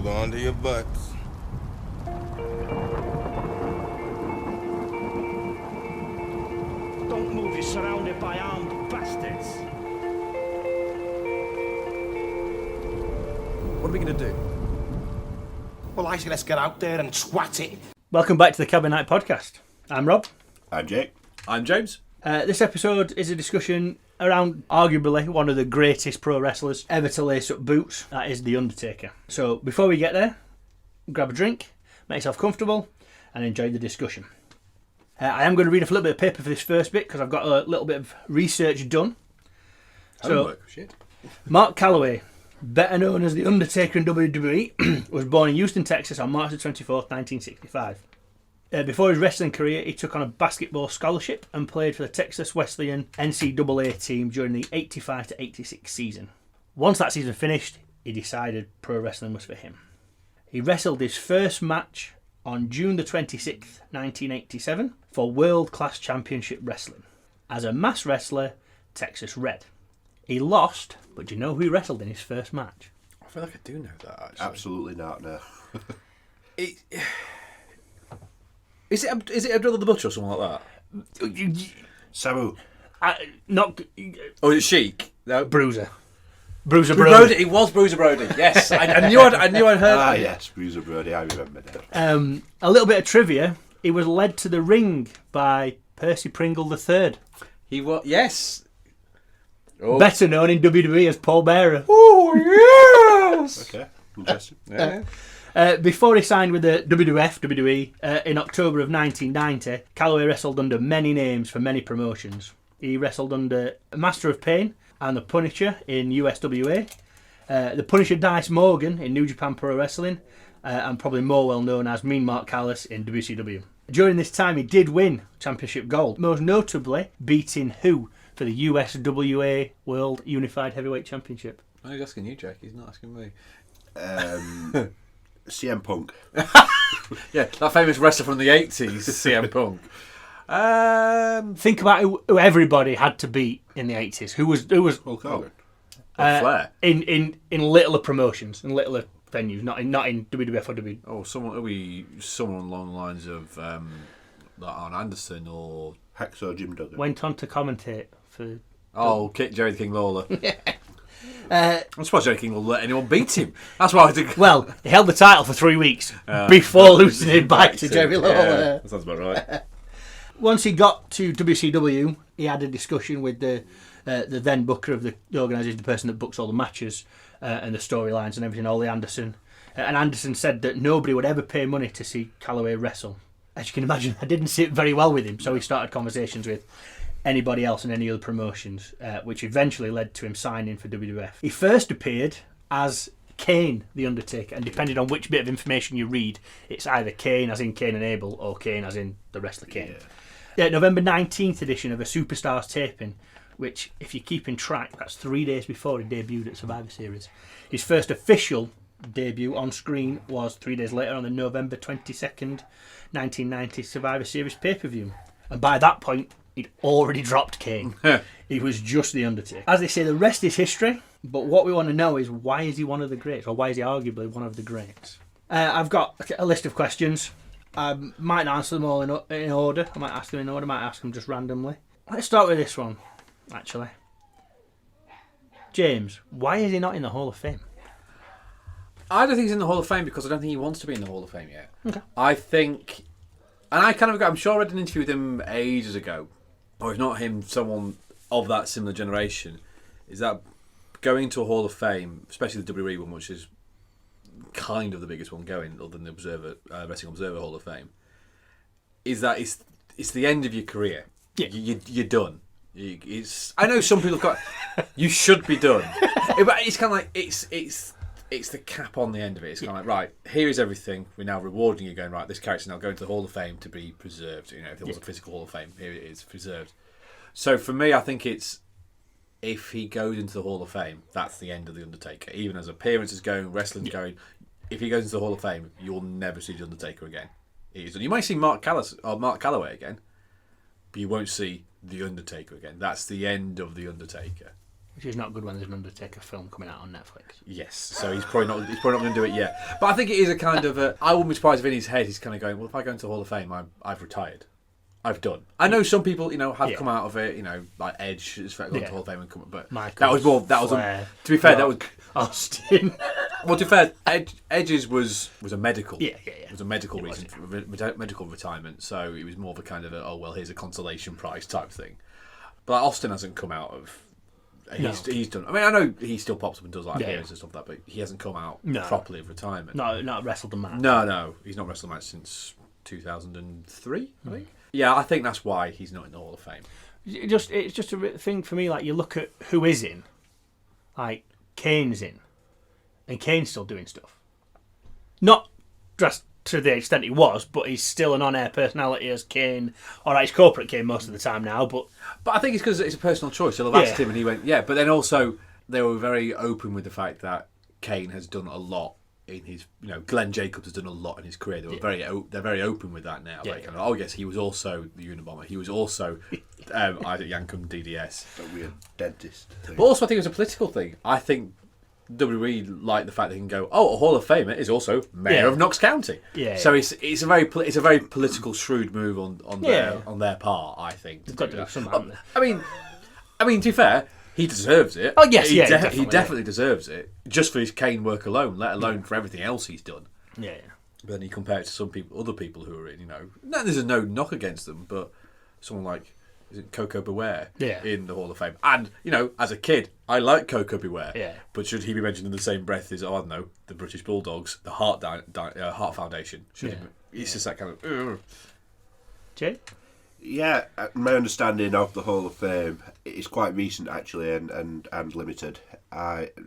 Hold on to your butts. Don't move, you're surrounded by armed bastards. What are we going to do? Well, I say let's get out there and twat it. Welcome back to the Cabin Night Podcast. I'm Rob. I'm Jake. I'm James. This episode is a discussion around arguably one of the greatest pro wrestlers ever to lace up boots. That is The Undertaker. So before we get there, grab a drink, make yourself comfortable, and enjoy the discussion. I am going to read a little bit of paper for this first bit because I've got a little bit of research done. Homework, shit. Mark Calloway, better known as The Undertaker in WWE, was born in Houston, Texas on March the 24th, 1965. Before his wrestling career, he took on a basketball scholarship and played for the Texas Wesleyan NCAA team during the 85 to 86 season. Once that season finished, he decided pro wrestling was for him. He wrestled his first match on June the 26th, 1987 for World Class Championship Wrestling as a mass wrestler, Texas Red. He lost, but do you know who he wrestled in his first match? I feel like I do know that, actually. Absolutely not, no. Is it Abdullah the Butcher or something like that? Sabu. Not Or is it Sheik? No. Bruiser. Bruiser Brody. Brody. It was Bruiser Brody. Yes, I knew I'd heard. Ah, yes, Bruiser Brody, I remember that. A little bit of trivia. He was led to the ring by Percy Pringle III. He was. Yes. Oh. Better known in WWE as Paul Bearer. Oh yes. Okay, interesting. Yeah. Before he signed with the WWE in October of 1990, Calloway wrestled under many names for many promotions. He wrestled under Master of Pain and The Punisher in USWA, The Punisher Dice Morgan in New Japan Pro Wrestling, and probably more well known as Mean Mark Callis in WCW. During this time he did win Championship Gold, most notably beating who for the USWA World Unified Heavyweight Championship? Oh, he's asking you, Jack. He's not asking me. CM Punk. Yeah, that famous wrestler from the 80s, CM Punk. Think about who everybody had to beat in the 80s. Who was Hulk Hogan. Flair. in littler promotions and littler venues, not in WWF or WWE. Oh, someone along the lines of like Arn Anderson or Hacksaw Jim Duggan. Went on to commentate for. Jerry the King Lawler. I'm surprised Jerry King Lawler let anyone beat him. That's why I think. Well, he held the title for 3 weeks before losing it back to Jerry Lawler. Yeah, that sounds about right. Once he got to WCW, he had a discussion with the then booker of the organisation, the person that books all the matches and the storylines and everything, Ollie Anderson. And Anderson said that nobody would ever pay money to see Calloway wrestle. As you can imagine, I didn't sit very well with him, so he started conversations with anybody else and any other promotions, which eventually led to him signing for WWF. He first appeared as Kane, the Undertaker, and depending on which bit of information you read, it's either Kane as in Cain and Abel or Kane as in the wrestler Kane. November 19th edition of a Superstars taping, which, if you're keeping track, that's 3 days before he debuted at Survivor Series. His first official debut on screen was 3 days later on the November 22nd, 1990 Survivor Series pay-per-view. And by that point, he'd already dropped Kane. He was just the Undertaker. As they say, the rest is history, but what we want to know is why is he one of the greats, or why is he arguably one of the greats? I've got a list of questions. I might not answer them all in order. I might ask them in order, I might ask them just randomly. Let's start with this one, actually. James, why is he not in the Hall of Fame? I don't think he's in the Hall of Fame because I don't think he wants to be in the Hall of Fame yet. Okay. I think, and I kind of, I'm sure I read an interview with him ages ago, or if not him, someone of that similar generation, is that going to a Hall of Fame, especially the WWE one, which is kind of the biggest one going, other than the Wrestling Observer Hall of Fame, is that it's the end of your career. Yeah. You're done. I know some people have got. You should be done. But it's kind of like it's the cap on the end of it. It's kind of like, right, here is everything. We're now rewarding you, going, right, this character's now going to the Hall of Fame to be preserved. You know, if there was a physical Hall of Fame, here it is, preserved. So for me, I think it's, if he goes into the Hall of Fame, that's the end of The Undertaker. Even as appearances going, wrestling's going, if he goes into the Hall of Fame, you'll never see The Undertaker again. You might see Mark Calloway again, but you won't see The Undertaker again. That's the end of The Undertaker. Which is not good when there's an Undertaker film coming out on Netflix. Yes, so he's probably not going to do it yet. But I think it is a kind of a. I wouldn't be surprised if in his head he's kind of going, well, if I go into the Hall of Fame, I've retired. I've done. I know some people, have come out of it. Like Edge has gone to the Hall of Fame and come, but Michaels, that was more. That Flair, was. To be fair, Rock, that was Austin. Well, to be fair, Edge's was a medical. Yeah. It was a medical reason, for medical retirement. So it was more of a kind of here's a consolation prize type thing. But like, Austin hasn't come out of. He's done. I mean, I know he still pops up and does appearances and stuff like that, but he hasn't come out properly of retirement. No, not wrestled a match. No, he's not wrestled a match since 2003, I think. Yeah, I think that's why he's not in the Hall of Fame. It's just a thing for me. Like, you look at who is in, like Kane's in, and Kane's still doing stuff. Not just to the extent he was, but he's still an on-air personality as Kane. All right, he's corporate Kane most of the time now, but I think it's because it's a personal choice. They'll have asked him, and he went, yeah. But then also they were very open with the fact that Kane has done a lot in his, Glenn Jacobs has done a lot in his career. They're very open with that now. Like, oh yes, he was also the Unabomber. He was also Isaac Yankum DDS. A weird dentist thing. But also, I think it was a political thing. I think WWE like the fact they can go, a Hall of Famer is also Mayor of Knox County. Yeah. So it's a very political shrewd move on their part. I think they've got to do something. Haven't they? I mean, to be fair, he deserves it. Oh yes, he definitely deserves it, just for his Kane work alone, let alone for everything else he's done. Yeah. But then you compare it to other people who are in, there's no knock against them, but someone like. Is it Coco Beware in the Hall of Fame? And, as a kid, I like Coco Beware. Yeah. But should he be mentioned in the same breath as, I don't know, the British Bulldogs, the Heart Foundation? It's just that kind of... Jay? Yeah, my understanding of the Hall of Fame is quite recent, actually, and limited,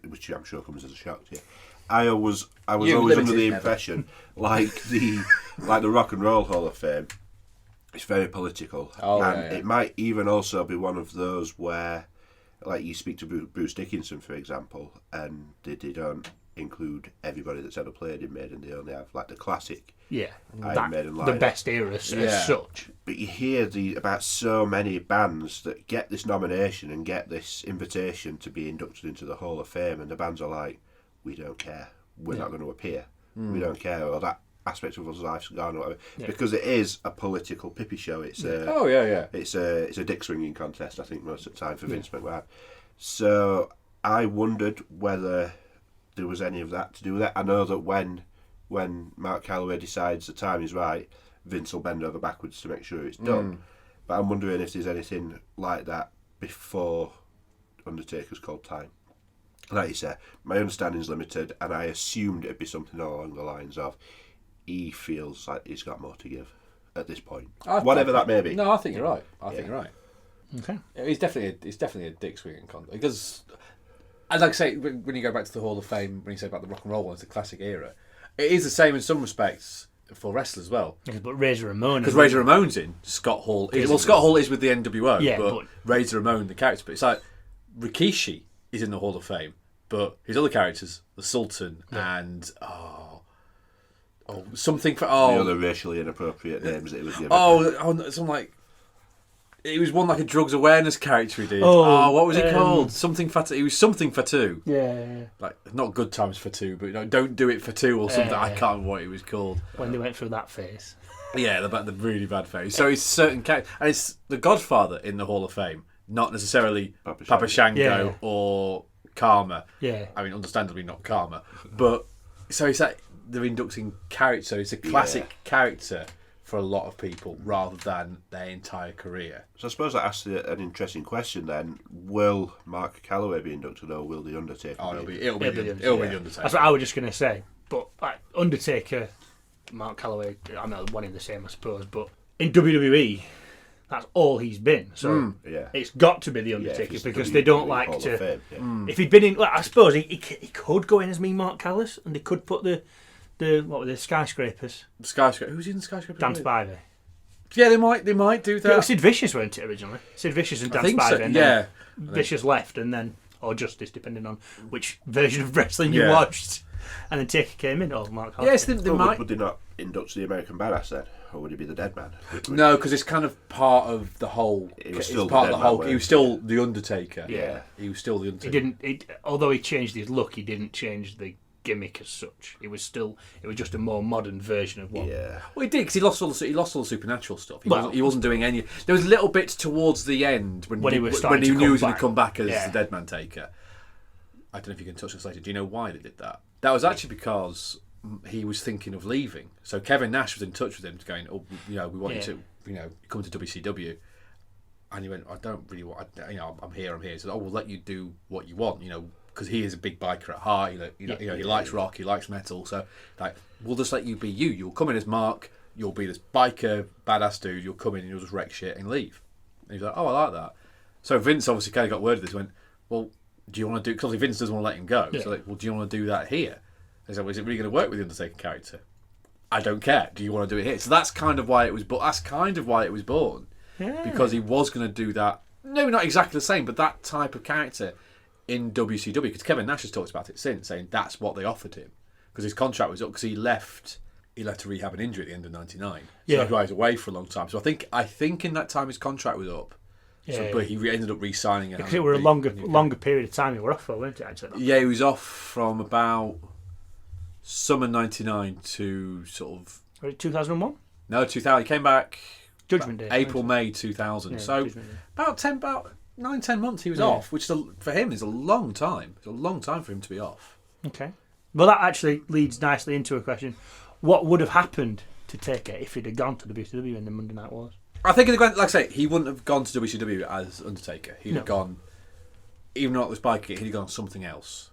which I'm sure comes as a shock to you. I was always under the impression, like the Rock and Roll Hall of Fame, it's very political, it might even also be one of those where, like, you speak to Bruce Dickinson, for example, and they don't include everybody that's ever played in Maiden. They only have like the classic Iron Maiden lineup, the best eras as such. But you hear about so many bands that get this nomination and get this invitation to be inducted into the Hall of Fame, and the bands are like, we don't care, we're not going to appear, we don't care, or that aspect of us life's gone, or whatever, because it is a political pippy show. It's it's a dick swinging contest, I think, most of the time for Vince McMahon. So I wondered whether there was any of that to do with it. I know that when Mark Calloway decides the time is right, Vince will bend over backwards to make sure it's done. But I'm wondering if there's anything like that before Undertaker's called time. Like you said, my understanding is limited, and I assumed it'd be something along the lines of, he feels like he's got more to give at this point, whatever that may be. No, I think you're right. I think you're right. Okay, it's definitely a dick swinging contest, because, as I say, when you go back to the Hall of Fame, when you say about the Rock and Roll one, it's the classic era. It is the same in some respects for wrestlers as well. But Razor Ramon, because Razor Ramon's in Scott Hall. Scott Hall is with the NWO, but Razor Ramon, the character. But it's like Rikishi is in the Hall of Fame, but his other characters, the Sultan and something for the other racially inappropriate names that he was given. Something like, it was one like a drugs awareness character he did. What was it called? Something for two. He was something for two. Yeah. Like, not Good Times for Two, but don't do it for two or something. I can't remember what it was called. When they went through that phase. Yeah, the really bad phase. So it's certain characters, and it's the Godfather in the Hall of Fame, not necessarily Papa Shango or Karma. Yeah. I mean, understandably not Karma, but so it's like they're inducting character. So it's a classic character for a lot of people rather than their entire career. So I suppose that asks an interesting question then. Will Mark Calloway be inducted, or will The Undertaker be? It'll be the Undertaker. That's what I was just going to say. But like, Undertaker, Mark Calloway, I'm not one in the same, I suppose, but in WWE, that's all he's been. So it's got to be The Undertaker, because they don't like to... Fame, if he'd been in... Well, I suppose he could go in as me, Mark Callis, and they could put the what were the skyscrapers? Who's in the skyscraper? Dan Spivey. Yeah, they might do that. It was Sid Vicious, weren't it, originally? Sid Vicious and Dan Spivey. So. And then Vicious left, and then, or Justice, depending on which version of wrestling you watched. And then Taker came in, or Mark Callis. Yes, they might. Would they not induct the American Badass then? or would he be the dead man? No, because it's kind of part of the whole. It was It's still part the of the dead whole. man, He was still the Undertaker. Yeah. He was still the He Undertaker. although he changed his look, he didn't change the gimmick as such. It was just a more modern version of what. Yeah. Well, he did because he lost all the supernatural stuff. Well, He wasn't doing any. There was little bits towards the end when he was starting to knew come he was going back. to come back as Yeah. the Dead Man Taker. I don't know if you can touch this later. Do you know why they did that? That was actually because he was thinking of leaving. So Kevin Nash was in touch with him, going, "Oh, we want you to, come to WCW." And he went, "I don't really want. I'm here. He said, "Oh, we'll let you do what you want. Because he is a big biker at heart. He likes rock. He likes metal. So, we'll just let you be you. You'll come in as Mark. You'll be this biker, badass dude. You'll come in and you'll just wreck shit and leave." And he's like, "Oh, I like that." So Vince obviously kind of got word of this. Went, "Well, do you want to do?" Because Vince doesn't want to let him go. Yeah. So well, do you want to do that here? He said, "Well, is it really going to work with the Undertaker character?" "I don't care. Do you want to do it here?" So that's kind of why it was. But that's kind of why it was born. Yeah. Because he was going to do that. No, not exactly the same, but that type of character in WCW. Because Kevin Nash has talked about it since, saying that's what they offered him. Because his contract was up. Because he left to rehab an injury at the end of '99. So Yeah. that's why he was away for a long time. So I think in that time his contract was up. Yeah. But he ended up re-signing it. Because it were a longer period of time he were off for, weren't it? Actually. Yeah, he was off from about summer '99 to sort of 2001? 2000. He came back Judgment Day. April, May 2000. Yeah, So Judgment Day. about 9-10 months he was Yeah. off, which for him is a long time. It's a long time for him to be off. Okay. Well, that actually leads nicely into a question. What would have happened to Taker if he'd have gone to WCW in the Monday Night Wars? I think, like I say, he wouldn't have gone to WCW as Undertaker. He'd have No. gone, even not this bike kit, he'd have gone something else,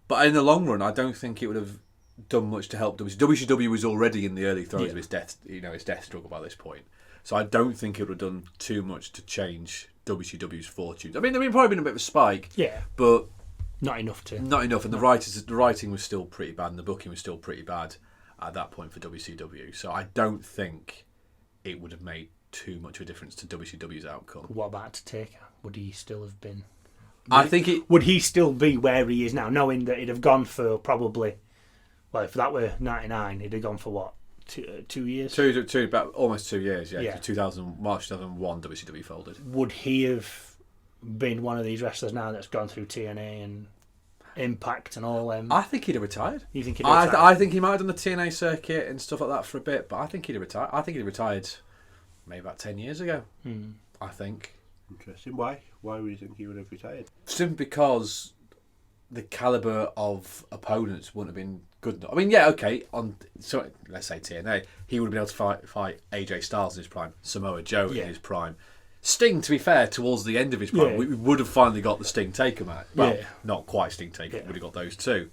But in the long run, I don't think it would have done much to help WCW. WCW was already in the early throes of his death, his death struggle by this point. So I don't think it would have done too much to change WCW's fortunes. I mean, probably been a bit of a spike, Yeah. but Not enough to. not enough. And the writing was still pretty bad, and the booking was still pretty bad at that point for WCW. So I don't think it would have made too much of a difference to WCW's outcome. What about Taker? Would he still have been? I think it. Would he still be where he is now, knowing that he'd have gone for probably? Well, if that were '99, he'd have gone for what? 2 years. About almost 2 years. Yeah, Yeah. 2000 March 2001, WCW folded. Would he have been one of these wrestlers now that's gone through TNA and Impact and all them? I think he'd have retired. You think he'd have retired? I think he might have done the TNA circuit and stuff like that for a bit, but I think he'd have retired. I think he'd have retired maybe about 10 years ago. I think. Interesting. Why? Why would you think he would have retired? Simply because the caliber of opponents wouldn't have been good enough. I mean, yeah, okay. So let's say TNA, he would have been able to fight AJ Styles in his prime, Samoa Joe in his prime. Sting, to be fair, towards the end of his prime, we would have finally got the Sting Taker match. Well, not quite Sting Taker. We would have got those two.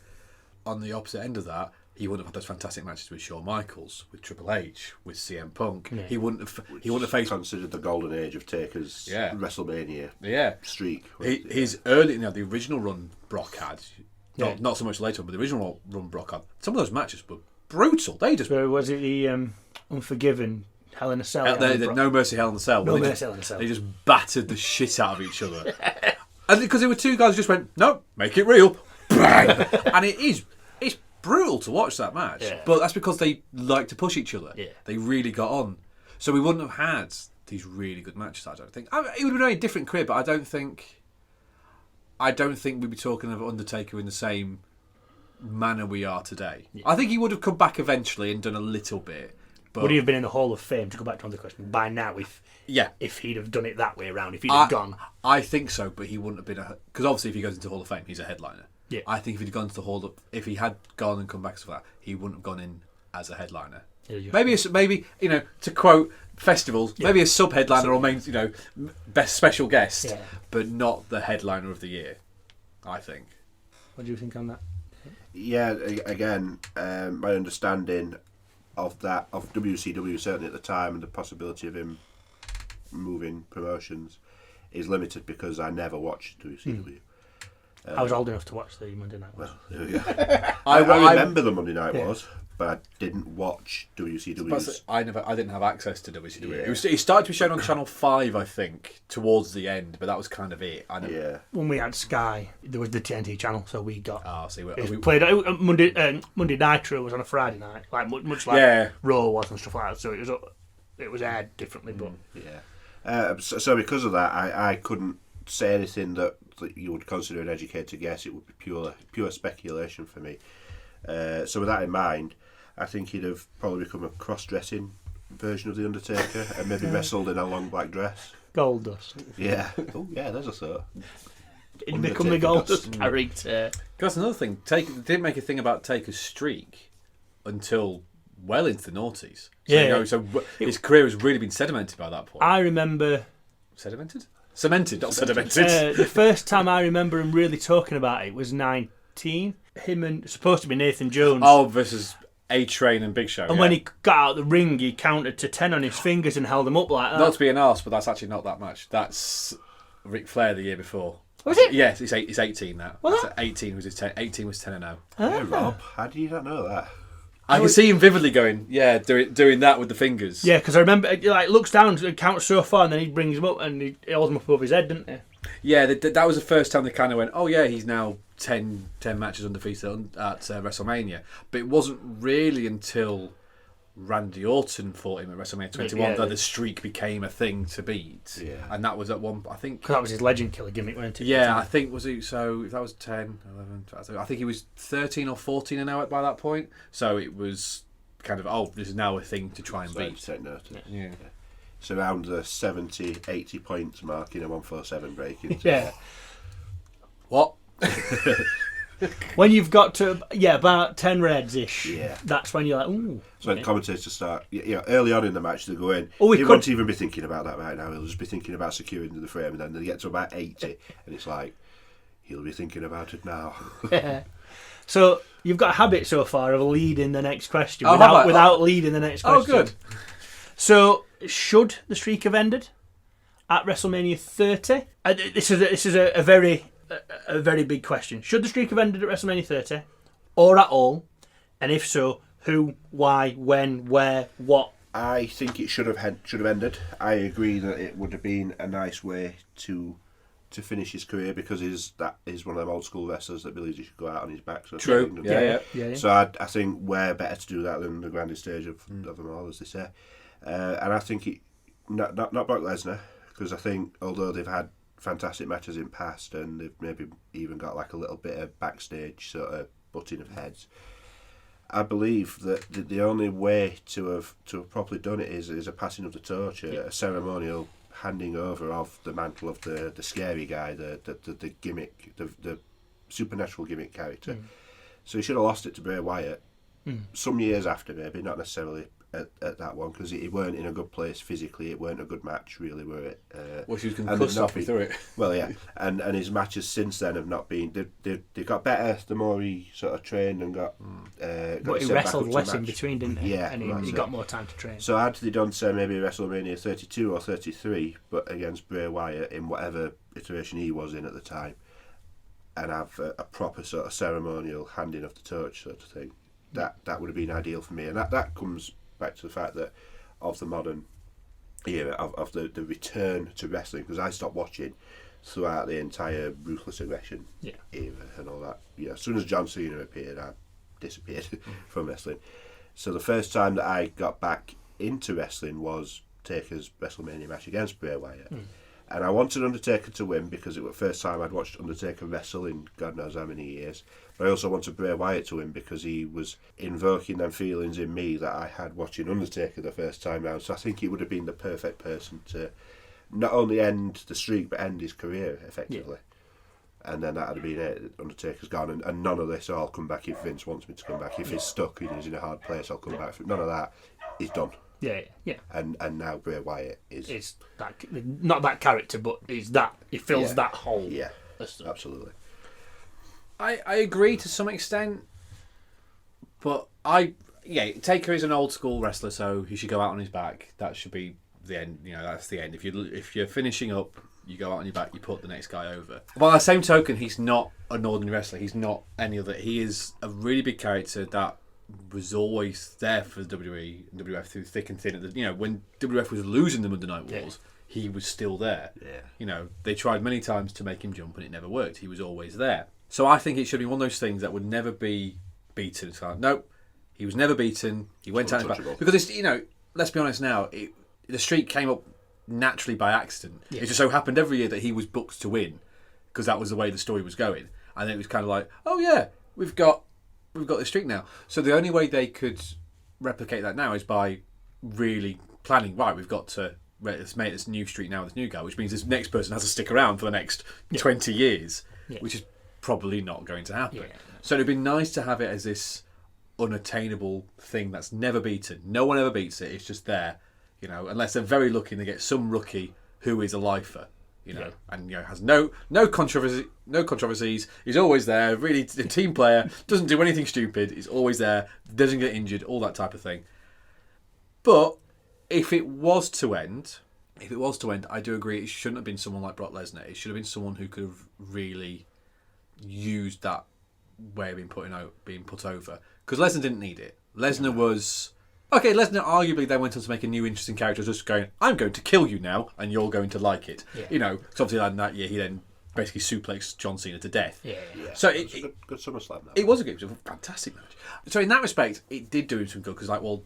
On the opposite end of that, he wouldn't have had those fantastic matches with Shawn Michaels, with Triple H, with CM Punk. Yeah. He wouldn't have faced. Considered the golden age of Taker's WrestleMania streak. His early, the original run Brock had, not so much later, but the original run Brock had. Some of those matches were brutal. They just was it the Unforgiven Hell in a Cell? No Mercy Hell in the Cell. No Mercy Hell in a Cell. They just battered the shit out of each other, and because there were two guys who just went, "No, make it real," bang, and it's brutal to watch that match. Yeah. But that's because they like to push each other. Yeah. They really got on, so we wouldn't have had these really good matches. I don't think it would have been a very different career, but I don't think we'd be talking of Undertaker in the same manner we are today. Yeah. I think he would have come back eventually and done a little bit. But would he have been in the Hall of Fame, to go back to another question, by now if he'd have done it that way around, if he'd have gone? I think so, but he wouldn't have been because obviously if he goes into the Hall of Fame, he's a headliner. Yeah. I think if he'd gone to the if he had gone and come back to that, he wouldn't have gone in as a headliner. Yeah, maybe to quote festivals, maybe a sub headliner or main best special guest, but not the headliner of the year. I think. What do you think on that? Yeah, again, my understanding of WCW certainly at the time and the possibility of him moving promotions is limited because I never watched WCW. I was old enough to watch the Monday Night Wars. There we go. I remember the Monday Night Wars, but I didn't watch WCW's. I didn't have access to WCW. It started to be shown on Channel 5, I think, towards the end, but that was kind of it. When we had Sky, there was the TNT channel, so we got. Oh, see, we played Monday Nitro was on a Friday night, like much like Raw was and stuff like that. So it was aired differently, but so because of that, I couldn't say anything that you would consider an educated guess. It would be pure speculation for me. So with that in mind, I think he'd have probably become a cross-dressing version of the Undertaker and maybe wrestled in a long black dress. Gold Dust. Yeah. Oh yeah, there's a thought. It'd become the Gold Dust character. That's another thing. Taker didn't make a thing about Taker's streak until well into the noughties. So his career has really been sedimented by that point. I remember. Sedimented? Cemented, not sedimented. The first time I remember him really talking about it was 19. Him and supposed to be Nathan Jones. Oh, versus A-Train and Big Show. And when he got out of the ring, he counted to 10 on his fingers and held them up like that. Not to be an arse, but that's actually not that much. That's Ric Flair the year before. Was it? Yes, it's 18 now. Was it? 18 was his 18 was 10-0. Yeah, Rob, how do you not know that? I can see him vividly going, doing that with the fingers. Yeah, because I remember, looks down and counts so far, and then he brings him up and he holds him up above his head, didn't he? Yeah, that was the first time they kind of went, oh yeah, he's now 10 matches undefeated at WrestleMania. But it wasn't really until Randy Orton fought him at WrestleMania 21 that the streak became a thing to beat. Yeah. And that was at one, I think. Because that was his Legend Killer gimmick, wasn't it? Yeah, I think so if that was 10, 11, I think he was 13 or 14 and out by that point. So it was kind of, this is now a thing to try and beat. Take notice. Yeah. It's around the 70, 80 points mark in a 147 breaking. Yeah. What? When you've got to about 10 reds-ish, that's when you're like, ooh. So the commentators start, early on in the match they go in, he won't even be thinking about that right now, he'll just be thinking about securing the frame, and then they get to about 80 and it's like, he'll be thinking about it now. So you've got a habit so far of leading the next question without leading the next question. Oh, good. So should the streak have ended at WrestleMania 30? This is a very big question. Should the streak have ended at WrestleMania 30, or at all? And if so, who, why, when, where, what? I think it should have ended. I agree that it would have been a nice way to finish his career, because that is one of them old school wrestlers that believes he should go out on his back. So true. Yeah. So I think we're better to do that than the grandest stage of them all, as they say. And I think not Brock Lesnar, because I think although they've had fantastic matches in past and they've maybe even got like a little bit of backstage sort of butting of heads, I believe that the only way to have properly done it is a passing of the torch, a ceremonial handing over of the mantle of the scary guy, the gimmick, the supernatural gimmick character. So he should have lost it to Bray Wyatt some years after, maybe not necessarily at that one, because he weren't in a good place physically. It weren't a good match, really, were it? Well, she was concussed halfway through it. Well, yeah, and his matches since then have not been. They got better the more he sort of trained and got. But he wrestled less in between, didn't he? Yeah, and he got more time to train. So had they done, say, maybe WrestleMania 32 or 33, but against Bray Wyatt in whatever iteration he was in at the time, and have a proper sort of ceremonial handing of the torch sort of thing, that would have been ideal for me, and that comes back to the fact that of the modern era of the return to wrestling, because I stopped watching throughout the entire Ruthless Aggression era and all that. As soon as John Cena appeared, I disappeared from wrestling. So the first time that I got back into wrestling was Taker's WrestleMania match against Bray Wyatt. And I wanted Undertaker to win because it was the first time I'd watched Undertaker wrestle in God knows how many years. But I also wanted Bray Wyatt to win because he was invoking them feelings in me that I had watching Undertaker the first time round. So I think he would have been the perfect person to not only end the streak but end his career effectively. And then that would have been it. Undertaker's gone, and none of this. I'll come back if Vince wants me to come back. If he's stuck and he's in a hard place, I'll come back. None of that. He's done. Yeah. And now Bray Wyatt is that, not that character, but he's that. He fills that hole. Yeah, absolutely. I agree to some extent, but Taker is an old school wrestler, so he should go out on his back. That should be the end. That's the end. If you're finishing up you go out on your back, you put the next guy over. By the same token, he's not an ordinary wrestler. He's not any other. He is a really big character that was always there for the WWE and WF through thick and thin. You know, when WF was losing the Monday Night Wars, he was still there. Yeah. You know, they tried many times to make him jump and it never worked. He was always there. So I think it should be one of those things that would never be beaten. It's like, nope, he was never beaten. He went out and back. Because it's, you know, let's be honest now, the streak came up naturally by accident. Yeah. It just so happened every year that he was booked to win because that was the way the story was going. And then it was kind of like, oh yeah, we've got this streak now. So the only way they could replicate that now is by really planning, right, we've got to let's make this new streak now with this new guy, which means this next person has to stick around for the next 20 years, which is probably not going to happen. So it'd be nice to have it as this unattainable thing that's never beaten. No one ever beats it. It's just there, you know, unless they're very lucky and they get some rookie who is a lifer, you know, and you know has no controversies. He's always there. Really, a team player, doesn't do anything stupid. He's always there. Doesn't get injured. All that type of thing. But if it was to end, I do agree it shouldn't have been someone like Brock Lesnar. It should have been someone who could have really used that way of being put over. Because Lesnar didn't need it. Lesnar was... Okay, Lesnar arguably then went on to make a new interesting character, just going, I'm going to kill you now, and you're going to like it. Yeah. You know, because obviously in that year he then basically suplexed John Cena to death. Yeah. So it was a good SummerSlam. It was a fantastic match. So in that respect, it did do him some good, because like, well,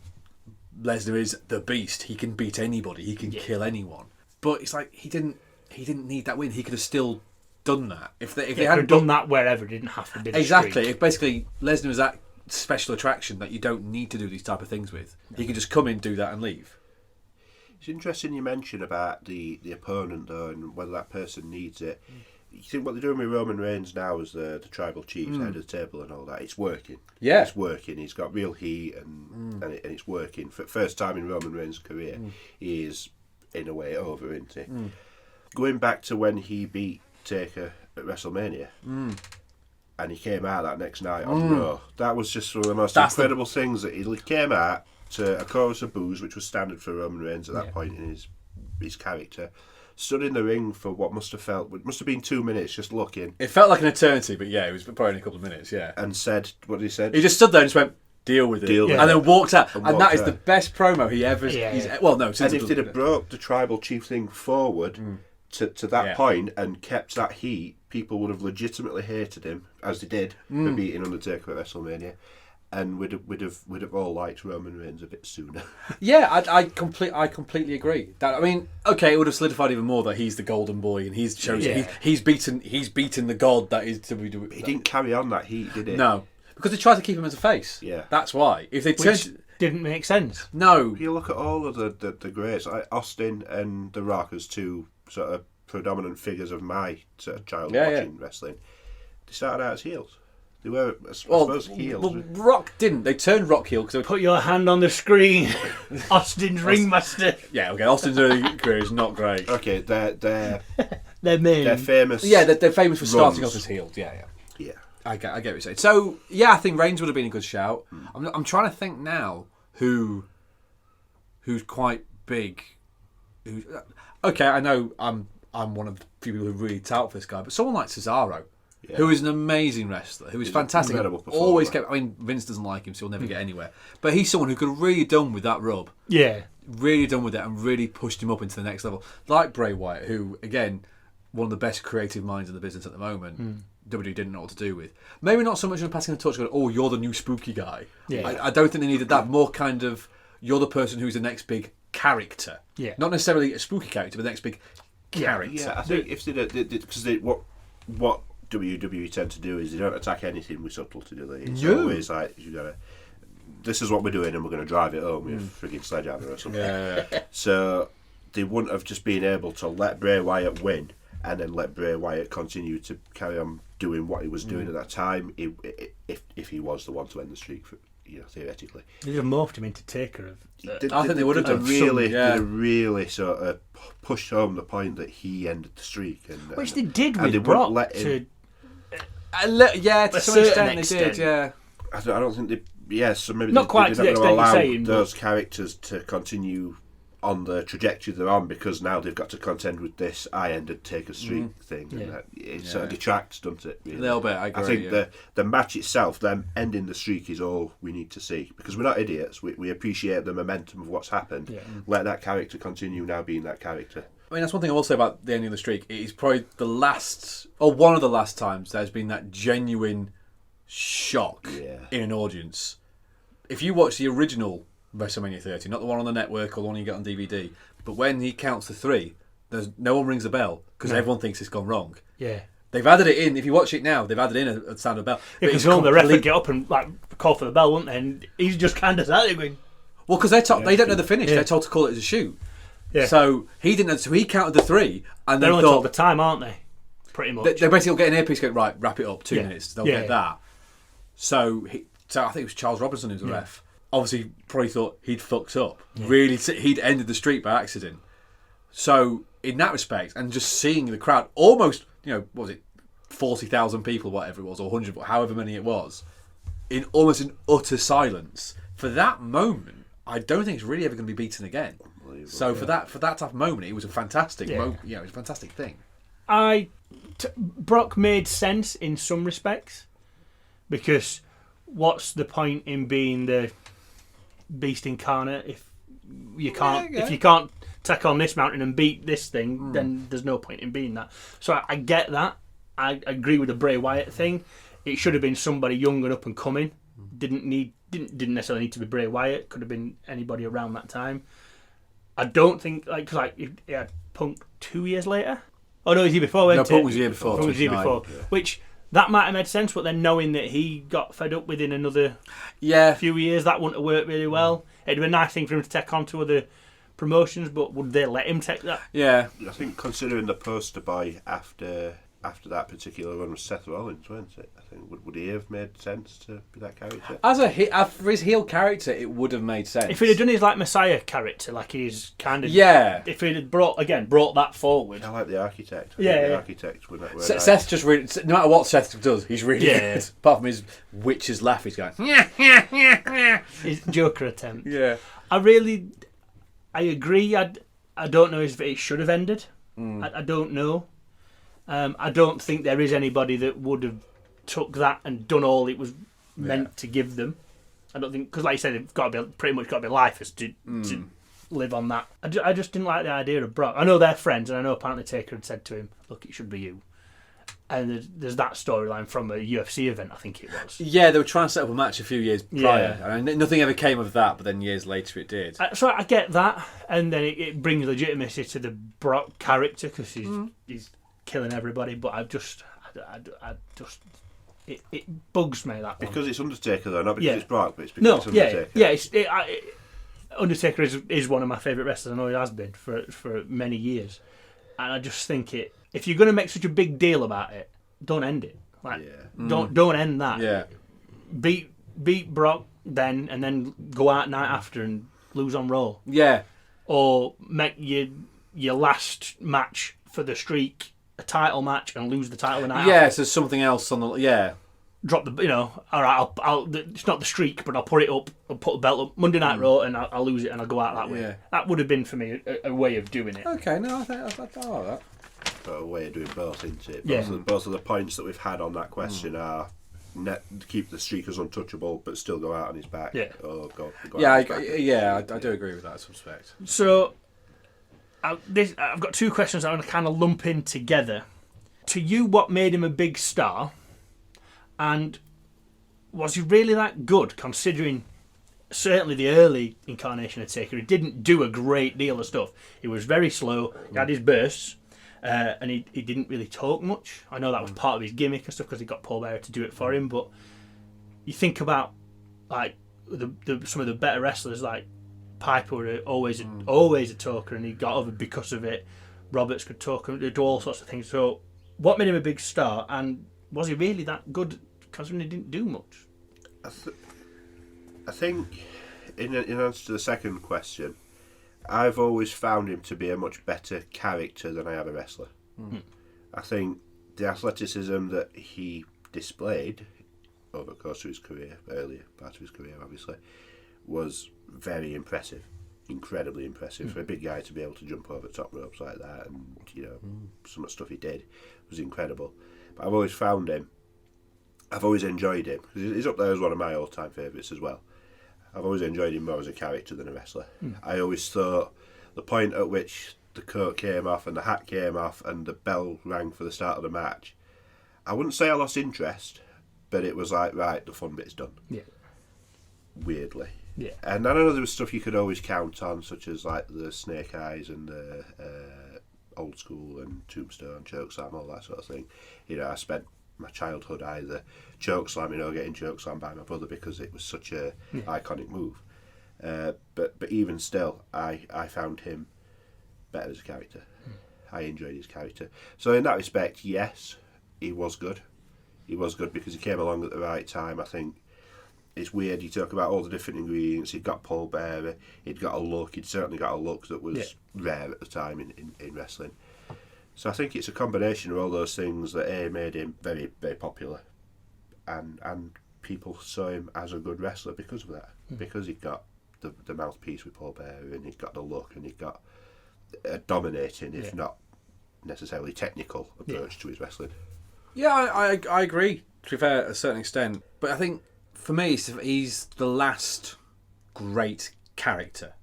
Lesnar is the beast. He can beat anybody. He can kill anyone. But it's like he didn't need that win. He could have still done that if they hadn't done that wherever. It didn't have to be the exactly. streak. If basically Lesnar was that special attraction that you don't need to do these type of things with. He can just come in, do that, and leave. It's interesting you mention about the opponent though, and whether that person needs it. You think what they're doing with Roman Reigns now as the tribal chief, head of the table and all that, it's working. Yeah. It's working. He's got real heat and it's working. For the first time in Roman Reigns' career, he is, in a way, over, isn't he? Going back to when he beat Taker at WrestleMania, and he came out that next night on Raw, that was just one of the most incredible things, that he came out to a chorus of boos, which was standard for Roman Reigns at that point in his character. Stood in the ring for what must have been 2 minutes, just looking. It felt like an eternity, but yeah, it was probably only a couple of minutes, yeah. And said, what did he say? He just stood there and just went, deal with it. And then walked out. And that is the best promo he ever... Well, no, since... And if they'd have brought the tribal chief thing forward to that point and kept that heat, people would have legitimately hated him, as they did, for beating Undertaker at WrestleMania. And we'd have all liked Roman Reigns a bit sooner. Yeah, I completely agree. That, I mean, okay, it would have solidified even more that he's the golden boy and he's chosen. He's beaten the god that is WWE. He didn't carry on that heat, did he? No, because they tried to keep him as a face. Yeah, that's why. If they didn't make sense. No, you look at all of the greats, like Austin and The Rock as two sort of predominant figures of my sort of child watching wrestling. They started out as heels. They were, I suppose, heels. Well, Rock didn't. They turned Rock heel because put your hand on the screen. Austin's ringmaster. Yeah, okay. Austin's early career is not great. Okay, they're famous. famous. Yeah, they're famous for starting off as heels. Yeah. I get what you're saying. So yeah, I think Reigns would have been a good shout. I'm trying to think now who's quite big. Okay, I know I'm one of the few people who really tout for this guy, but someone like Cesaro. Yeah. Who is an amazing wrestler, who is fantastic. Always kept. I mean, Vince doesn't like him, so he'll never get anywhere. But he's someone who could have really done with that rub. Yeah. Really done with it and really pushed him up into the next level. Like Bray Wyatt, who, again, one of the best creative minds in the business at the moment. WWE didn't know what to do with. Maybe not so much on passing the torch, going, oh, you're the new spooky guy. Yeah. I don't think they needed that. More kind of, you're the person who's the next big character. Yeah. Not necessarily a spooky character, but the next big character. Yeah, I think if because what WWE tend to do is they don't attack anything with subtlety, do they? It's always like, this is what we're doing and we're going to drive it home with a frigging sledgehammer or something. Yeah. So they wouldn't have just been able to let Bray Wyatt win and then let Bray Wyatt continue to carry on doing what he was doing at that time if he was the one to end the streak, theoretically. They'd have morphed him into Taker. I think they would have done. Really sort of pushed home the point that he ended the streak. Which they did with Brock. To some extent they did, yeah. I don't think they... Yeah, so maybe not quite to the extent you're saying, those characters to continue on the trajectory they're on because now they've got to contend with this I ended Taker streak thing. And that, it sort of detracts, doesn't it? Really? A little bit, I agree. I think the match itself, them ending the streak, is all we need to see because we're not idiots. We appreciate the momentum of what's happened. Yeah. Let that character continue now being that character. I mean, that's one thing I will say about the ending of the streak. It is probably the last, or one of the last times there's been that genuine shock in an audience. If you watch the original WrestleMania 30, not the one on the network or the one you get on DVD, but when he counts to 3, there's no one rings a bell because everyone thinks it's gone wrong. Yeah. They've added it in. If you watch it now, they've added in a sound of bell. Because the ref would get up and call for the bell, wouldn't they? And he's just kind of sat there going... Well, because they don't know the finish. They're told to call it as a shoot. Yeah. So he didn't know. So he counted the 3, and they're then only told the time, aren't they? Pretty much. They basically get an earpiece, going right, wrap it up. 2 minutes. They'll get that. So I think it was Charles Robinson who was the ref. Obviously, probably thought he'd fucked up. Yeah. Really, he'd ended the streak by accident. So in that respect, and just seeing the crowd, almost, what was it, 40,000 people, whatever it was, or 100, however many it was, in almost an utter silence for that moment. I don't think it's really ever going to be beaten again. So for that type of moment, it was a fantastic, it was a fantastic thing. Brock made sense in some respects because what's the point in being the beast incarnate if you can't take on this mountain and beat this thing? Then there's no point in being that. So I get that. I agree with the Bray Wyatt thing. It should have been somebody young and up and coming. Didn't necessarily need to be Bray Wyatt. Could have been anybody around that time. I don't think he had Punk 2 years later. Oh no, it was the year before. No, Punk was the year before. Punk was the year before. Yeah. Which that might have made sense, but then knowing that he got fed up within another few years, that wouldn't have worked really well. It'd have been a nice thing for him to take on to other promotions, but would they let him take that? Yeah, I think considering the poster boy after that particular one was Seth Rollins, wasn't it? I think would he have made sense to be that character? For his heel character, it would have made sense. If he'd have done his Messiah character, like he's kind of If he'd have brought that forward. I like the Architect. The Architect would not. Seth just really, no matter what Seth does, he's really good. Apart from his witch's laugh, he's going his Joker attempt. Yeah, I agree. I don't know if it should have ended. I don't know. I don't think there is anybody that would have took that and done all it was meant to give them. I don't think, because like you said, it's pretty much got to be lifers to live on that. I just didn't like the idea of Brock. I know they're friends, and I know apparently Taker had said to him, "Look, it should be you." And there's that storyline from a UFC event, I think it was. Yeah, they were trying to set up a match a few years prior. I mean, nothing ever came of that, but then years later it did. So I get that, and then it brings legitimacy to the Brock character because he's killing everybody, but it bugs me, that one. Because it's Undertaker though, not because it's Brock, but it's because it's Undertaker. Undertaker is one of my favourite wrestlers. I know he has been for many years, and I just think if you're going to make such a big deal about it, don't end it. Don't end that. Yeah. Beat Brock then, and then go out night after and lose on Raw. Yeah. Or make your last match for the streak a title match and lose the title the night after. So something else on the drop the all right. I'll it's not the streak, but I'll put it up. I'll put the belt up Monday Night Raw, and I'll lose it, and I'll go out that way. That would have been for me a way of doing it. Okay, no, I think I like that. Got a way of doing both, isn't it? Yeah. Both of the points that we've had on that question are keep the streakers untouchable, but still go out on his back. Yeah. Or go I do agree with that in some respect. So. I've got 2 questions I want to kind of lump in together. To you, what made him a big star? And was he really that good, considering certainly the early incarnation of Taker? He didn't do a great deal of stuff. He was very slow. He had his bursts, and he didn't really talk much. I know that was part of his gimmick and stuff because he got Paul Bearer to do it for him. But you think about like some of the better wrestlers like Piper were always a talker, and he got over because of it. Roberts could talk and do all sorts of things. So, what made him a big star, and was he really that good? Considering he didn't do much. I think, in answer to the second question, I've always found him to be a much better character than I have a wrestler. I think the athleticism that he displayed over the course of his career, earlier part of his career, obviously, was very impressive. incredibly impressive for a big guy to be able to jump over top ropes like that, and some of the stuff he did was incredible. But I've always found him. I've always enjoyed him. He's up there as one of my all-time favourites as well. I've always enjoyed him more as a character than a wrestler. I always thought the point at which the coat came off and the hat came off and the bell rang for the start of the match, I wouldn't say I lost interest, but it was like, right, the fun bit's done. Yeah. Weirdly. Yeah. And I know there was stuff you could always count on, such as like the Snake Eyes and the Old School and Tombstone, Chokeslam, all that sort of thing. I spent my childhood either chokeslamming or getting chokeslammed by my brother because it was such a iconic move. But even still, I found him better as a character. I enjoyed his character. So in that respect, yes, he was good. He was good because he came along at the right time. I think it's weird, you talk about all the different ingredients. He'd got Paul Bearer, he'd got a look, he'd certainly got a look that was rare at the time in wrestling. So I think it's a combination of all those things that made him very, very popular, and people saw him as a good wrestler because of that, because he got the mouthpiece with Paul Bearer, and he got the look, and he got a dominating, if not necessarily technical, approach to his wrestling. Yeah, I agree, to be fair, to a certain extent. But I think, for me, he's the last great character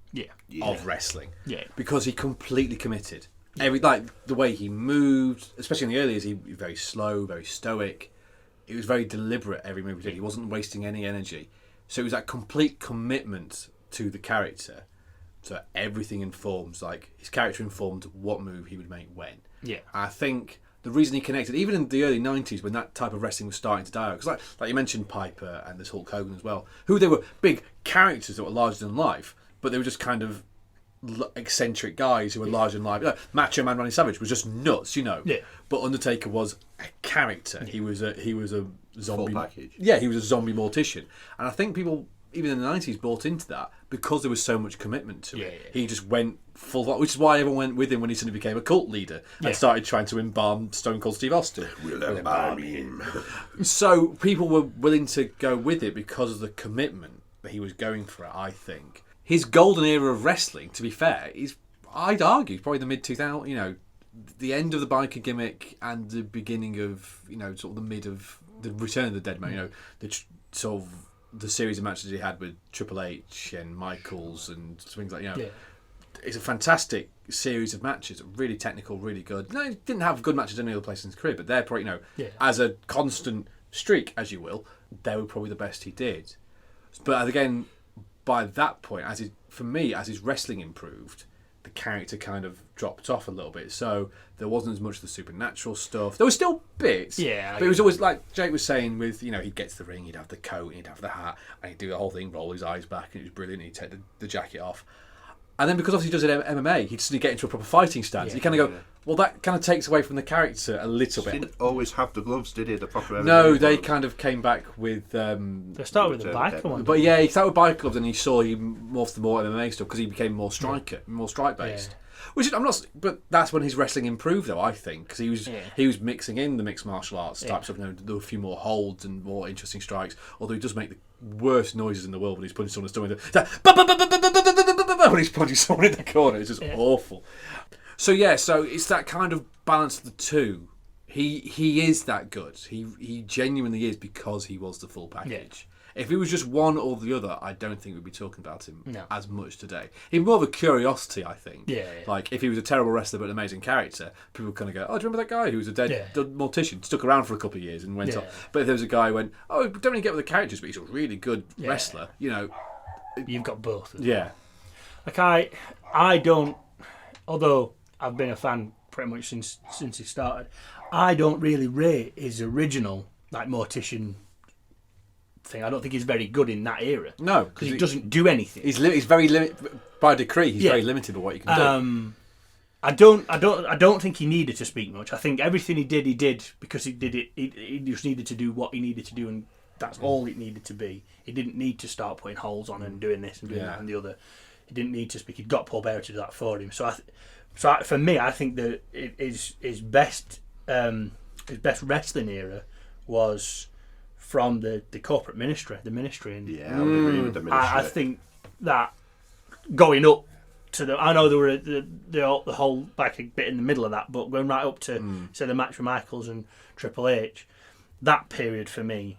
of wrestling. Yeah. Because he completely committed. The way he moved, especially in the early years, he was very slow, very stoic. It was very deliberate, every move he did. He wasn't wasting any energy. So it was that complete commitment to the character. So everything informs, his character informed what move he would make when. Yeah. I think the reason he connected, even in the early 90s when that type of wrestling was starting to die out, because like you mentioned Piper and this Hulk Hogan as well, who they were big characters that were larger than life, but they were just kind of eccentric guys who were larger than life. Macho Man Randy Savage was just nuts, Yeah. But Undertaker was a character. Yeah. He was a zombie. Full package. Yeah, he was a zombie mortician. And I think people, even in the 90s, bought into that because there was so much commitment to it. Yeah. He just went full, which is why everyone went with him when he suddenly became a cult leader and started trying to embalm Stone Cold Steve Austin. We'll embalm him. So people were willing to go with it because of the commitment that he was going for it, I think. His golden era of wrestling, to be fair, is, I'd argue, probably the mid-2000s, the end of the biker gimmick and the beginning of, sort of the mid of the Return of the Dead Man, sort of the series of matches he had with Triple H and Michaels and things like It's a fantastic series of matches, really technical, really good. No, he didn't have good matches any other place in his career, but they're probably, as a constant streak, as you will, they were probably the best he did. But again, by that point, as his wrestling improved, the character kind of dropped off a little bit. So there wasn't as much of the supernatural stuff. There was still bits, but it was always like Jake was saying with, he'd get to the ring, he'd have the coat, he'd have the hat, and he'd do the whole thing, roll his eyes back, and it was brilliant, he'd take the jacket off. And then because obviously he does it in MMA, he'd suddenly get into a proper fighting stance. You kind of go, well, that kind of takes away from the character a little bit. Didn't always have the gloves, did he? The proper MMA No, they gloves? kind of came back with... they started with the biker one. But yeah, he started with biker gloves and he saw he morphed to more MMA stuff because he became more more strike-based. Yeah. Which I'm not, but that's when his wrestling improved, though. I think because he was mixing in the mixed martial arts types of. There were a few more holds and more interesting strikes. Although he does make the worst noises in the world when he's punching someone in the stomach. When he's punching someone in the corner, it's just awful. So it's that kind of balance of the two. He is that good. He genuinely is because he was the full package. If he was just one or the other, I don't think we'd be talking about him as much today. He'd be more of a curiosity, I think. Yeah. Like, if he was a terrible wrestler but an amazing character, people would kind of go, oh, do you remember that guy who was a dead mortician? Stuck around for a couple of years and went off. But if there was a guy who went, oh, don't really get with the characters, but he's a really good wrestler, You've got both. Yeah. Like, I don't... Although I've been a fan pretty much since he started, I don't really rate his original, mortician... thing. I don't think he's very good in that era. No, because he doesn't do anything. He's very limited by decree. He's very limited by what he can do. I don't think he needed to speak much. I think everything he did because he did it. He just needed to do what he needed to do, and that's all it needed to be. He didn't need to start putting holes on and doing this and doing that and the other. He didn't need to speak. He'd got Paul Bearer to do that for him. So for me, I think that his best wrestling era was from the corporate ministry, the ministry. And I would agree with the ministry. I think that going up to the. I know there were the whole back a bit in the middle of that, but going right up to say the match with Michaels and Triple H, that period for me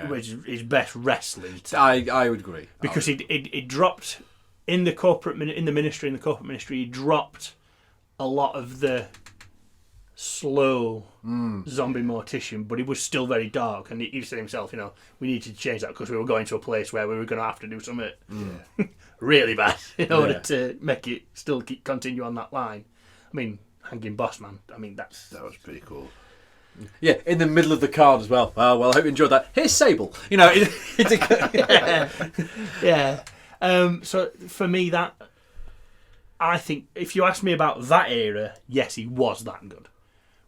was his best wrestling. I would agree because he dropped in the corporate in the ministry he dropped a lot of the slow zombie mortician, but he was still very dark, and he said himself, we need to change that because we were going to a place where we were going to have to do something really bad in order to make it still continue on that line. I mean, hanging boss man, that was pretty cool. Yeah, in the middle of the card as well. Oh, well, I hope you enjoyed that. Here's Sable. So for me, that I think if you ask me about that era, yes, he was that good.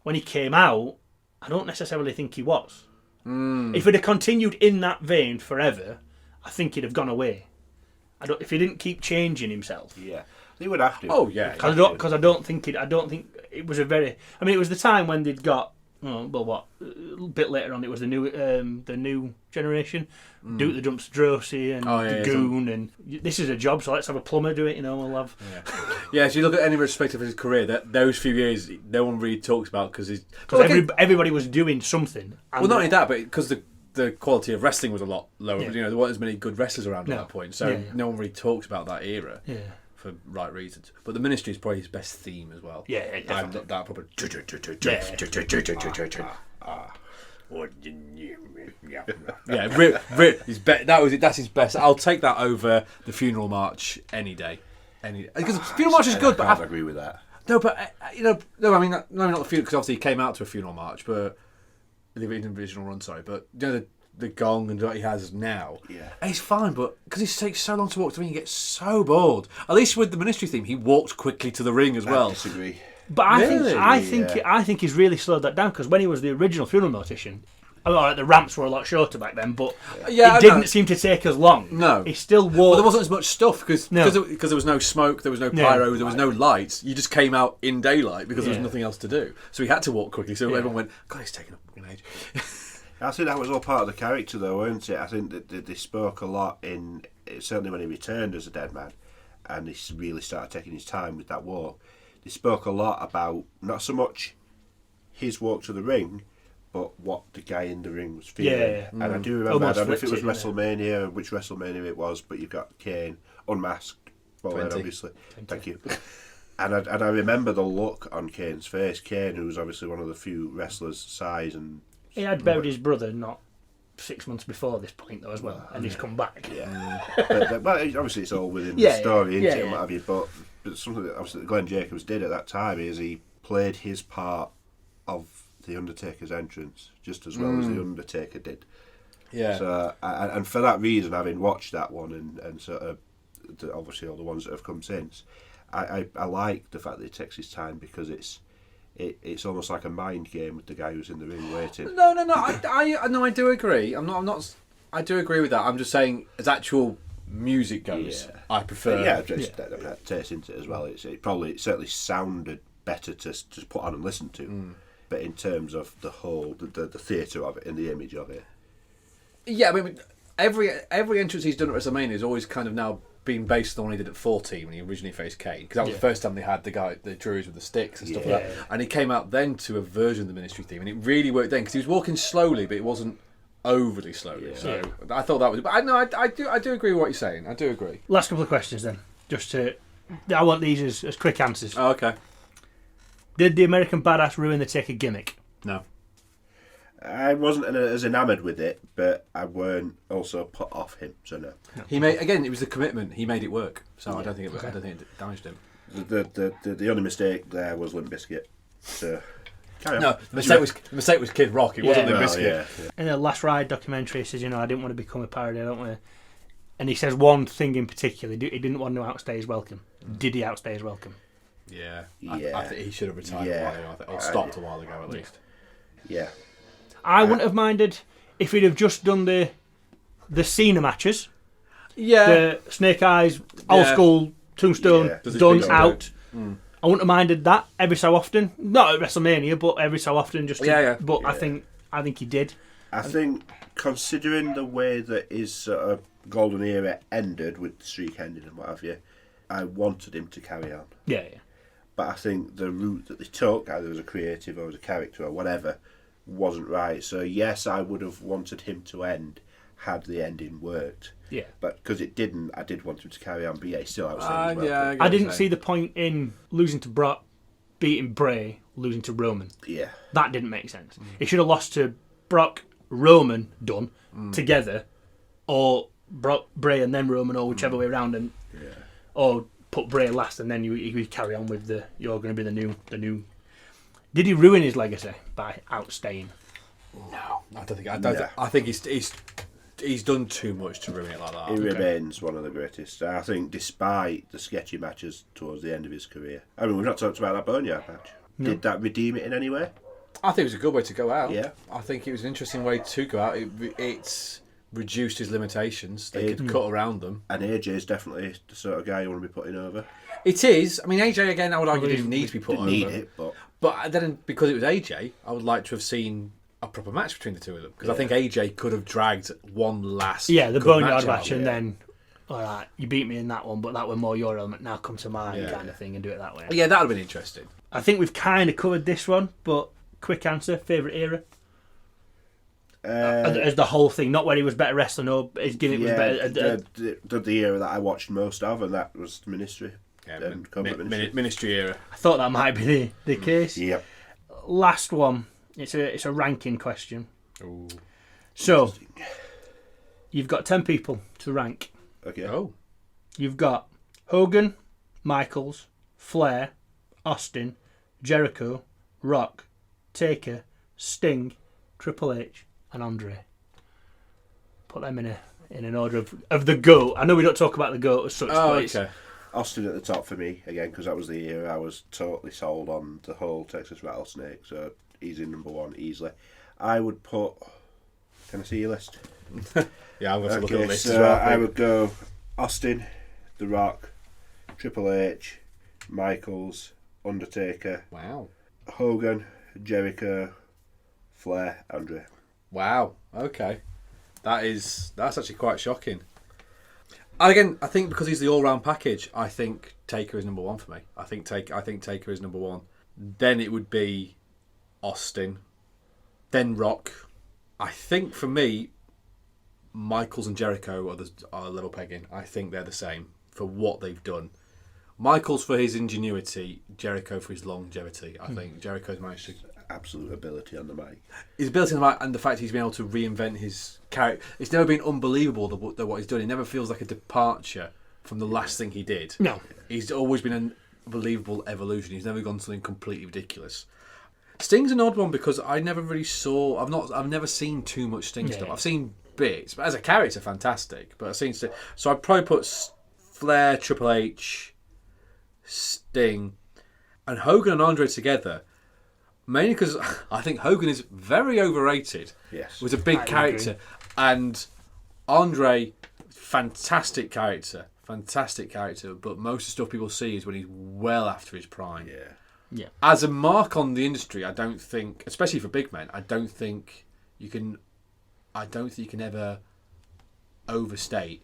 When he came out, I don't necessarily think he was. If he'd have continued in that vein forever, I think he'd have gone away. If he didn't keep changing himself. Yeah, he would have to. Oh yeah, because I don't think it was a very. I mean, it was the time when they'd got. A bit later on, it was the new generation. Duke the Dumpster Drosy and the Goon, and this is a job, so let's have a plumber do it. We'll have. Yeah, so you look at any respect of his career, those few years, no one really talks about because everybody was doing something. Well, not only that, but because the quality of wrestling was a lot lower. Yeah. There weren't as many good wrestlers around at that point, so no one really talks about that era. Yeah. For right reasons, but the Ministry is probably his best theme as well. Yeah, definitely. That proper. That's his best. I'll take that over the Funeral March any day. Because Funeral March is good, but I agree with that. No, but no, I mean not the funeral because obviously he came out to a Funeral March, but the original run, sorry, but the gong and what he has now. Yeah. And he's fine, but because it takes so long to walk to the ring, you get so bored. At least with the Ministry theme, he walked quickly to the ring as well. I disagree. But I think he's really slowed that down because when he was the original funeral mortician, the ramps were a lot shorter back then, but it didn't seem to take as long. No, he still walked. Well, there wasn't as much stuff because there was no smoke, there was no pyro, there was no lights. You just came out in daylight because there was nothing else to do. So he had to walk quickly. So everyone went, God, he's taking a fucking age. I think that was all part of the character, though, weren't it? I think that they spoke a lot certainly when he returned as a dead man, and he really started taking his time with that walk. They spoke a lot about not so much his walk to the ring, but what the guy in the ring was feeling. Yeah. And I do remember, I don't know if it was WrestleMania, which WrestleMania it was, but you've got Kane unmasked, obviously. 20. Thank you. And I remember the look on Kane's face. Kane, who was obviously one of the few wrestlers size and. He had buried his brother not 6 months before this point, though, as well, and he's come back. Yeah, but obviously it's all within the story, isn't it, and what have you. But something that obviously Glenn Jacobs did at that time is he played his part of the Undertaker's entrance just as well as the Undertaker did. Yeah. So and for that reason, having watched that one and sort of obviously all the ones that have come since, I like the fact that he takes his time because it's almost like a mind game with the guy who's in the ring waiting. No. I do agree. I'm not. I do agree with that. I'm just saying, as actual music goes, I prefer. Taste into it as well. It certainly sounded better to put on and listen to. But in terms of the whole, the theatre of it and the image of it. Yeah, I mean, every entrance he's done at WrestleMania has always kind of now been based on what he did at 14 when he originally faced Kane, because that was the first time they had the Druids with the sticks and stuff like that, and he came out then to a version of the Ministry theme, and it really worked then because he was walking slowly, but it wasn't overly slowly. So I thought that was. But I do agree with what you're saying. I do agree. Last couple of questions then, I want these as quick answers. Oh, okay. Did the American Badass ruin the Taker gimmick? No. I wasn't as enamoured with it, but I weren't also put off him, so no. He made it was the commitment. He made it work, so I don't think it damaged him. The only mistake there was Limp Bizkit. So no, the mistake was Kid Rock. It wasn't Limp Bizkit. Yeah. In the Last Ride documentary, he says, I didn't want to become a parody. I don't want to. And he says one thing in particular. He didn't want to outstay his welcome. Did he outstay his welcome? Yeah. I think he should have retired a while ago. Or stopped a while ago at least. Yeah. I wouldn't have minded if he'd have just done the Cena matches. Yeah. The Snake Eyes, old school, Tombstone, done out. I wouldn't have minded that every so often. Not at WrestleMania, but every so often. But I think he did. I think considering the way that his golden era ended with the streak ending and what have you, I wanted him to carry on. Yeah. But I think the route that they took, either as a creative or as a character or whatever, wasn't right. So yes, I would have wanted him to end had the ending worked. Yeah. But because it didn't, I did want him to carry on. But yeah, he's still outside as well. I didn't see the point in losing to Brock, beating Bray, losing to Roman. Yeah. That didn't make sense. He should have lost to Brock, Roman, done, together, or Brock, Bray, and then Roman, or whichever way around, and or put Bray last, and then you carry on with you're going to be the new. Did he ruin his legacy by outstaying? No, I don't think. I think he's done too much to ruin it like that. He remains one of the greatest. I think, despite the sketchy matches towards the end of his career. I mean, we've not talked about that Boneyard match. No. Did that redeem it in any way? I think it was a good way to go out. Yeah. I think it was an interesting way to go out. It's reduced his limitations. They could cut around them. And AJ is definitely the sort of guy you want to be putting over. It is. I mean, AJ, again, I would argue didn't need to be put over. Need it, but then, because it was AJ, I would like to have seen a proper match between the two of them. Because I think AJ could have dragged one last the Boneyard match, and then, all right, you beat me in that one, but that was more your element. Now come to mine, kind of thing, and do it that way. Yeah, that would have been interesting. I think we've kind of covered this one, but quick answer: favourite era. As the whole thing, not where he was better wrestling or his gimmick was better. The era that I watched most of, and that was the Ministry. Yeah, Ministry era. I thought that might be the case. Yep. Last one. It's a ranking question. Ooh. So you've got 10 people to rank. Okay. Oh. You've got Hogan, Michaels, Flair, Austin, Jericho, Rock, Taker, Sting, Triple H, and Andre. Put them in an order of the GOAT. I know we don't talk about the GOAT as such, but okay. Austin at the top for me, again, because that was the year I was totally sold on the whole Texas Rattlesnake, so he's in number one easily. I would put... Can I see your list? Yeah, I'm going to look at the list so as well. I would go Austin, The Rock, Triple H, Michaels, Undertaker, Wow. Hogan, Jericho, Flair, Andre. Wow. Okay. That's actually quite shocking. And again, I think because he's the all-round package, I think Taker is number one for me. I think Taker is number one. Then it would be Austin, then Rock. I think for me, Michaels and Jericho are a little pegging. I think they're the same for what they've done. Michaels for his ingenuity, Jericho for his longevity. I think Jericho's managed to... Absolute ability on the mic. His ability on the mic and the fact he's been able to reinvent his character. It's never been unbelievable what he's done. It never feels like a departure from the last thing he did. No. He's always been an unbelievable evolution. He's never gone something completely ridiculous. Sting's an odd one because I never really saw... I've never seen too much Sting stuff. I've seen bits, but as a character, fantastic. But I've seen Sting... So I'd probably put Flair, Triple H, Sting, and Hogan and Andre together. Mainly because I think Hogan is very overrated. Yes. Was a big character. And Andre, fantastic character. But most of the stuff people see is when he's well after his prime. Yeah. As a mark on the industry, I don't think, especially for big men, I don't think you can ever overstate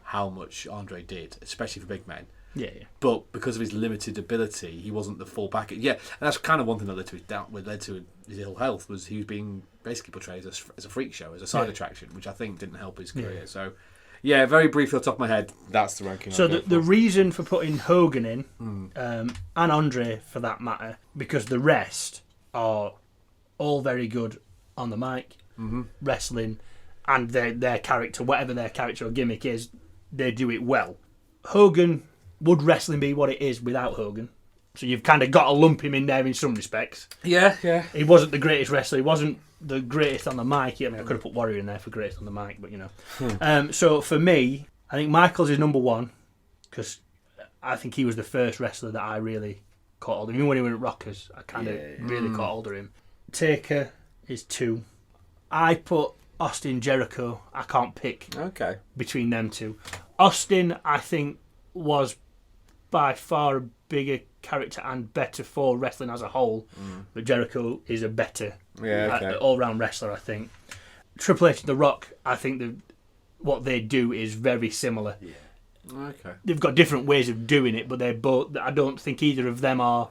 how much Andre did, especially for big men. Yeah. But because of his limited ability, he wasn't the full package. Yeah, and that's kind of one thing that led to his doubt, led to his ill health, was he was being basically portrayed as a freak show, as a side attraction, which I think didn't help his career. So, yeah, very briefly off the top of my head, that's the ranking. So the reason for putting Hogan in, and Andre for that matter, because the rest are all very good on the mic, wrestling, and their character, whatever their character or gimmick is, they do it well. Hogan... Would wrestling be what it is without Hogan? So you've kind of got to lump him in there in some respects. Yeah. He wasn't the greatest wrestler. He wasn't the greatest on the mic. I mean, I could have put Warrior in there for greatest on the mic, but you know. So for me, I think Michaels is number one because I think he was the first wrestler that I really caught hold of. Even when he was at Rockers, I kind of really caught hold of him. Taker is 2. I put Austin, Jericho. I can't pick between them two. Austin, I think, was by far a bigger character and better for wrestling as a whole, but Jericho is a better all-round wrestler, I think. Triple H and The Rock, I think what they do is very similar. Okay. They've got different ways of doing it, but they're both. I don't think either of them are.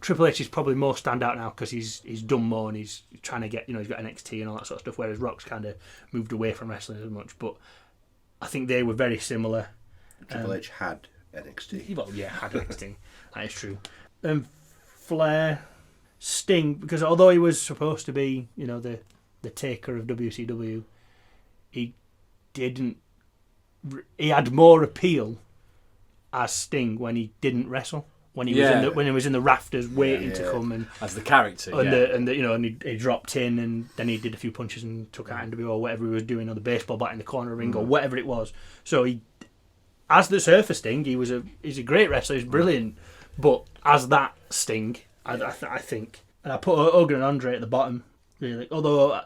Triple H is probably more standout now because he's done more and he's trying to get, he's got NXT and all that sort of stuff, whereas Rock's kind of moved away from wrestling as much. But I think they were very similar. Triple H had NXT. Well, yeah, had NXT. That is true. Flair, Sting, because although he was supposed to be, the taker of WCW, he didn't. He had more appeal as Sting when he didn't wrestle. When he was in the rafters waiting to come and as the character, and he dropped in and then he did a few punches and took out NWO or whatever he was doing, or the baseball bat in the corner of the ring or whatever it was. So he, as the Surfer Sting, he's a great wrestler, he's brilliant. But as that Sting, I think, and I put Hogan and Andre at the bottom. Really, although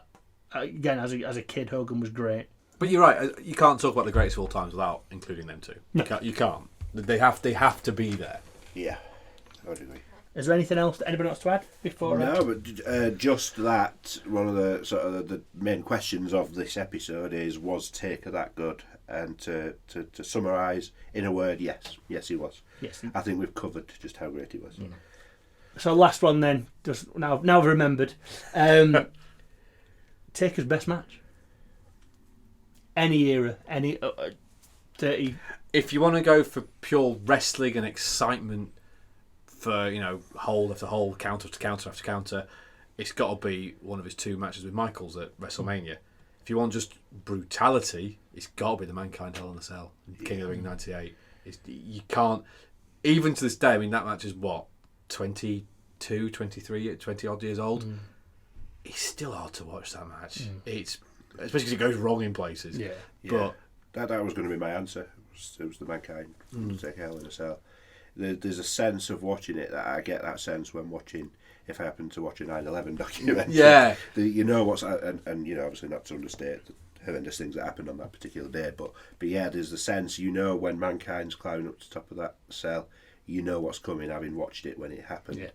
again as a kid, Hogan was great. But you're right. You can't talk about the greatest of all times without including them two. No. You can't. They have to be there. Yeah, I would agree. Is there anything else that anybody wants to add before? No, but just that one of the sort of the main questions of this episode is: was Taker that good? And to summarise in a word, yes, he was. Yes, I think we've covered just how great he was. So last one then, just now I've remembered. Taker's best match. Any era, any 30. If you want to go for pure wrestling and excitement, for hole after hole, counter after counter after counter, it's got to be one of his two matches with Michaels at WrestleMania. If you want just brutality, it's got to be the Mankind Hell in a Cell, King of the Ring '98. You can't, even to this day. I mean, that match is what, 22, 23, 20 odd years old. It's still hard to watch that match. It's especially because it goes wrong in places. Yeah. But that was going to be my answer. It was the Mankind Take Hell in a Cell. There's a sense of watching it that I get that sense when watching. If I happen to watch a 9/11 documentary, what's and obviously not to understate the horrendous things that happened on that particular day, but there's the sense when Mankind's climbing up to the top of that cell, what's coming, having watched it when it happened,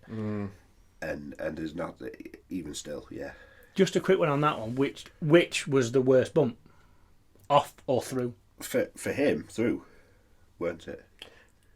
and there's not even still, Just a quick one on that one. Which was the worst bump, off or through? For him, through, weren't it?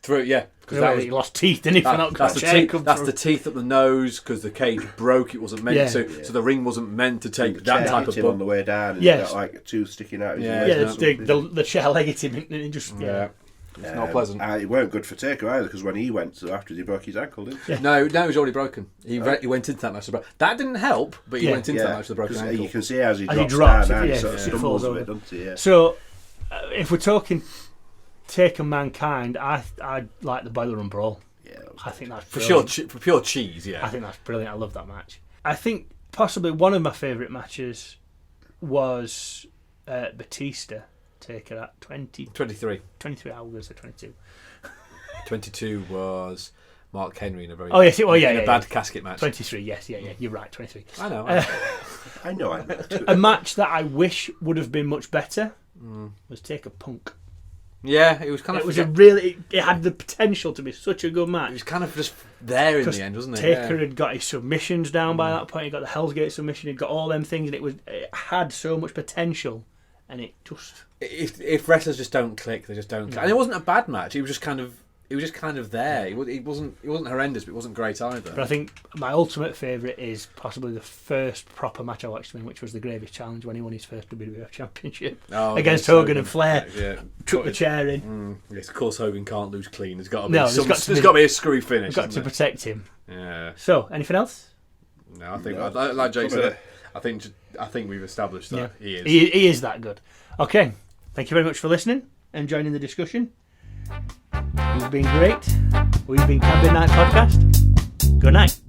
Through, yeah, because he lost teeth, didn't he? That's the teeth up the nose because the cage broke. It wasn't meant to, so the ring wasn't meant to take that type of bump on the way down. And he's got like a tooth sticking out. The chair leg hit him, and it just it's not pleasant. It weren't good for Taker either because when he went after he broke his ankle, didn't he? No, it was already broken. He went into that match. That didn't help, but he went into that match with a broken ankle. You can see as he drops down, he sort of stumbles a bit, doesn't he? So, if we're talking Taker Mankind, I like the Boiler Room Brawl. Yeah, I think that's brilliant. For pure cheese. Yeah, I think that's brilliant. I love that match. I think possibly one of my favourite matches was Batista Taker at 23 hours or 22. 22 was Mark Henry in a very bad casket match. 23, yes, you're right, 23. I know. I know. A match that I wish would have been much better was Taker Punk. Yeah, it was kind of. It had the potential to be such a good match. It was kind of just there in the end, wasn't it? Taker had got his submissions down by that point. He got the Hell's Gate submission. He'd got all them things, and it had so much potential, and it just. If wrestlers just don't click, they just don't click. And it wasn't a bad match. It was just kind of there. It wasn't horrendous, but it wasn't great either. But I think my ultimate favourite is possibly the first proper match I watched him in, which was the Gravies Challenge when he won his first WWF Championship against Hogan and Flair. Took the chair in. Yes, of course Hogan can't lose clean. There's got to be there's got to be a screwy finish. Got to protect him. Yeah. So, anything else? No, I think like Jay said, I think we've established that he is. He is that good. Okay. Thank you very much for listening and joining the discussion. You've been great. We've been Cabin Night Podcast. Good night.